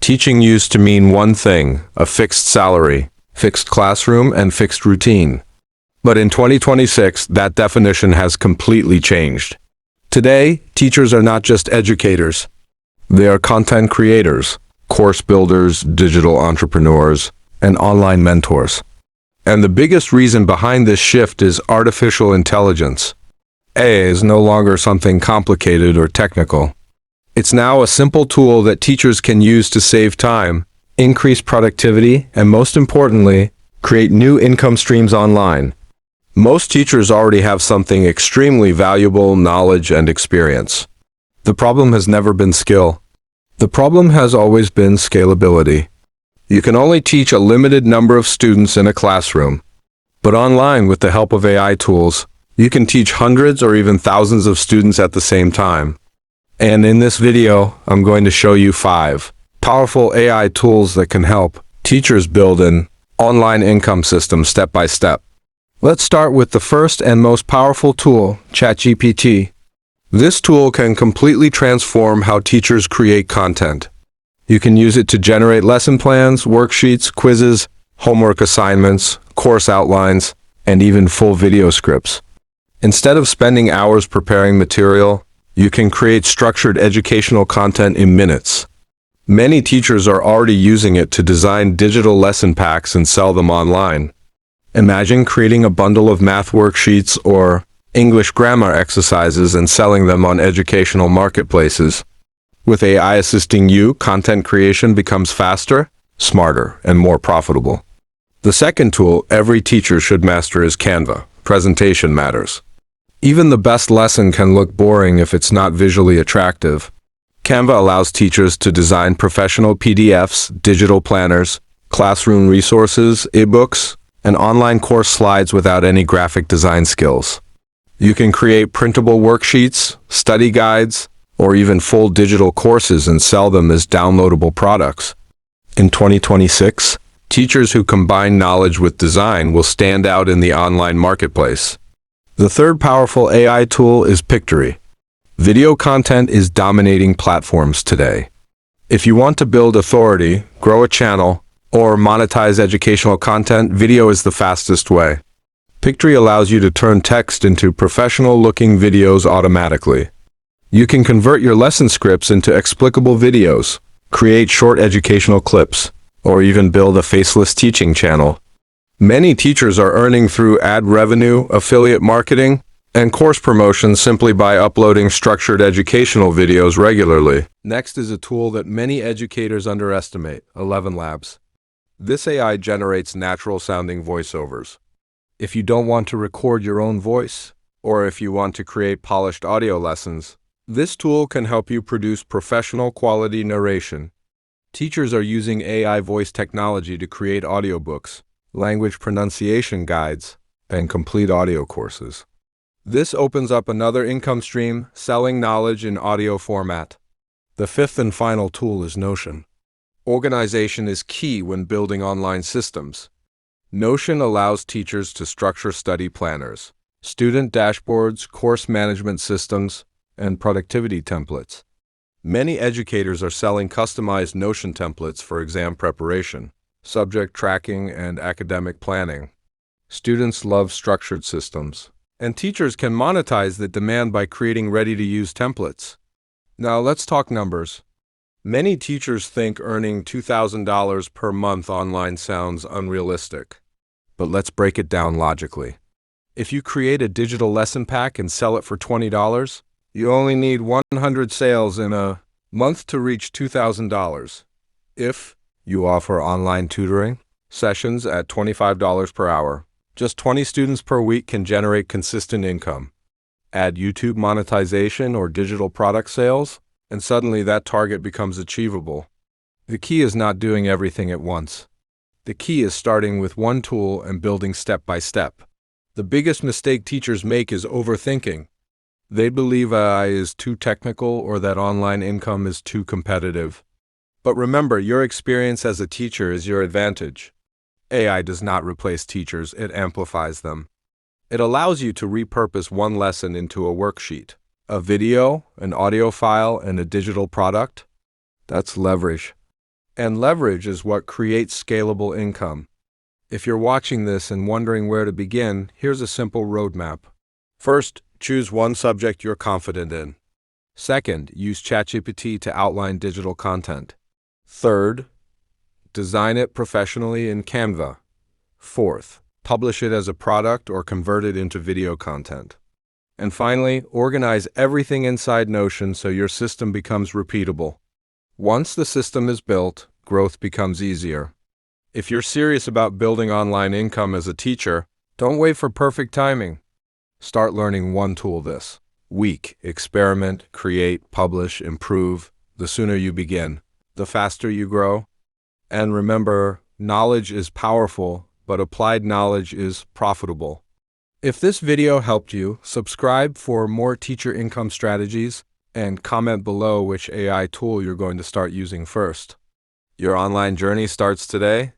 teaching used to mean one thing, a fixed salary, fixed classroom, and fixed routine. But in 2026, that definition has completely changed. Today, teachers are not just educators. They are content creators, course builders, digital entrepreneurs, and online mentors. And the biggest reason behind this shift is artificial intelligence. AI is no longer something complicated or technical. It's now a simple tool that teachers can use to save time, increase productivity, and most importantly, create new income streams online. Most teachers already have something extremely valuable, knowledge and experience. The problem has never been skill. The problem has always been scalability. You can only teach a limited number of students in a classroom. But online, with the help of AI tools, you can teach hundreds or even thousands of students at the same time. And in this video, I'm going to show you 5 powerful AI tools that can help teachers build an online income system step by step. Let's start with the first and most powerful tool, ChatGPT. This tool can completely transform how teachers create content. You can use it to generate lesson plans, worksheets, quizzes, homework assignments, course outlines, and even full video scripts. Instead of spending hours preparing material, you can create structured educational content in minutes. Many teachers are already using it to design digital lesson packs and sell them online. Imagine creating a bundle of math worksheets or English grammar exercises and selling them on educational marketplaces. With AI assisting you, content creation becomes faster, smarter, and more profitable. The second tool every teacher should master is Canva. Presentation matters. Even the best lesson can look boring if it's not visually attractive. Canva allows teachers to design professional PDFs, digital planners, classroom resources, ebooks, and online course slides without any graphic design skills. You can create printable worksheets, study guides, or even full digital courses and sell them as downloadable products. In 2026, teachers who combine knowledge with design will stand out in the online marketplace. The third powerful AI tool is Pictory. Video content is dominating platforms today. If you want to build authority, grow a channel, or monetize educational content, video is the fastest way. Pictory allows you to turn text into professional-looking videos automatically. You can convert your lesson scripts into explicable videos, create short educational clips, or even build a faceless teaching channel. Many teachers are earning through ad revenue, affiliate marketing, and course promotions simply by uploading structured educational videos regularly. Next is a tool that many educators underestimate, 11 Labs. This AI generates natural-sounding voiceovers. If you don't want to record your own voice, or if you want to create polished audio lessons, this tool can help you produce professional quality narration. Teachers are using AI voice technology to create audiobooks, language pronunciation guides, and complete audio courses. This opens up another income stream, selling knowledge in audio format. The fifth and final tool is Notion. Organization is key when building online systems. Notion allows teachers to structure study planners, student dashboards, course management systems, and productivity templates. Many educators are selling customized Notion templates for exam preparation, subject tracking, and academic planning. Students love structured systems, and teachers can monetize the demand by creating ready-to-use templates. Now let's talk numbers. Many teachers think earning $2,000 per month online sounds unrealistic. But let's break it down logically. If you create a digital lesson pack and sell it for $20, you only need 100 sales in a month to reach $2,000. If you offer online tutoring sessions at $25 per hour, just 20 students per week can generate consistent income. Add YouTube monetization or digital product sales, and suddenly that target becomes achievable. The key is not doing everything at once. The key is starting with one tool and building step by step. The biggest mistake teachers make is overthinking. They believe AI is too technical or that online income is too competitive. But remember, your experience as a teacher is your advantage. AI does not replace teachers, it amplifies them. It allows you to repurpose one lesson into a worksheet, a video, an audio file, and a digital product. That's leverage. And leverage is what creates scalable income. If you're watching this and wondering where to begin, here's a simple roadmap. First, choose one subject you're confident in. Second, use ChatGPT to outline digital content. Third, design it professionally in Canva. Fourth, publish it as a product or convert it into video content. And finally, organize everything inside Notion so your system becomes repeatable. Once the system is built, growth becomes easier. If you're serious about building online income as a teacher, don't wait for perfect timing. Start learning one tool this week. Experiment, create, publish, improve. The sooner you begin, the faster you grow. And remember, knowledge is powerful, but applied knowledge is profitable. If this video helped you, subscribe for more teacher income strategies and comment below which AI tool you're going to start using first. Your online journey starts today.